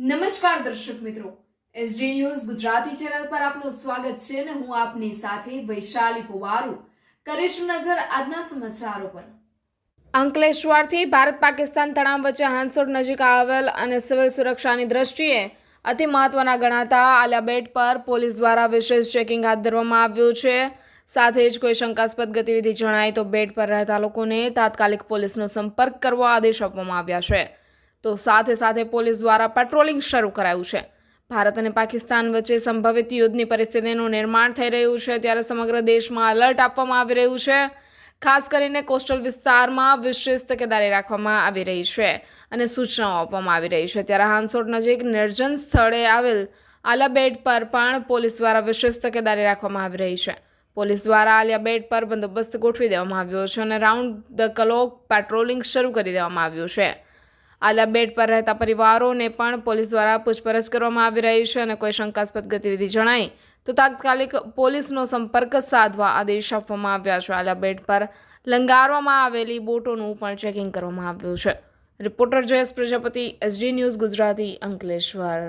નમસ્કાર દર્શક મિત્રો, એસડી ન્યૂઝ ગુજરાતી ચેનલ પર આપનું સ્વાગત છે અને હું આપની સાથે વૈશાલી પુવારુ કરીશું નજર આજના સમાચારો પર। અંકલેશ્વરથી ભારત પાકિસ્તાન તણાવ વચ્ચે હાંસોડ નજીક આવેલ અને સિવિલ સુરક્ષાની દ્રષ્ટિએ અતિ મહત્વના ગણાતા આલિયા બેટ પર પોલીસ દ્વારા વિશેષ ચેકિંગ હાથ ધરવામાં આવ્યું છે। સાથે જ કોઈ શંકાસ્પદ ગતિવિધિ જણાય તો બેટ પર રહેતા લોકોને તાત્કાલિક પોલીસનો સંપર્ક કરવા આદેશ આપવામાં આવ્યા છે। તો સાથે સાથે પોલીસ દ્વારા પેટ્રોલિંગ શરૂ કરાયું છે। ભારત અને પાકિસ્તાન વચ્ચે સંભવિત યુદ્ધની પરિસ્થિતિનું નિર્માણ થઈ રહ્યું છે, ત્યારે સમગ્ર દેશમાં એલર્ટ આપવામાં આવી રહ્યું છે। ખાસ કરીને કોસ્ટલ વિસ્તારમાં વિશેષ તકેદારી રાખવામાં આવી રહી છે અને સૂચનાઓ આપવામાં આવી રહી છે। ત્યારે હાંસોડ નજીક નિર્જન સ્થળે આવેલ આલિયા બેટ પર પણ પોલીસ દ્વારા વિશેષ તકેદારી રાખવામાં આવી રહી છે। પોલીસ દ્વારા આલિયા બેટ પર બંદોબસ્ત ગોઠવી દેવામાં આવ્યો છે અને રાઉન્ડ ધ ક્લોક પેટ્રોલિંગ શરૂ કરી દેવામાં આવ્યું છે। આલિયા બેટ પર રહેતા પરિવારોને પણ પોલીસ દ્વારા પૂછપરછ કરવામાં આવી રહી છે અને કોઈ શંકાસ્પદ ગતિવિધિ જણાય તો તાત્કાલિક પોલીસનો સંપર્ક સાધવા આદેશ આપવામાં આવ્યા છે। આલિયા બેટ પર લંગારવામાં આવેલી બોટોનું પણ ચેકિંગ કરવામાં આવ્યું છે। Reporter Jayesh Prajapati, SD news Gujarati, Ankleshwar.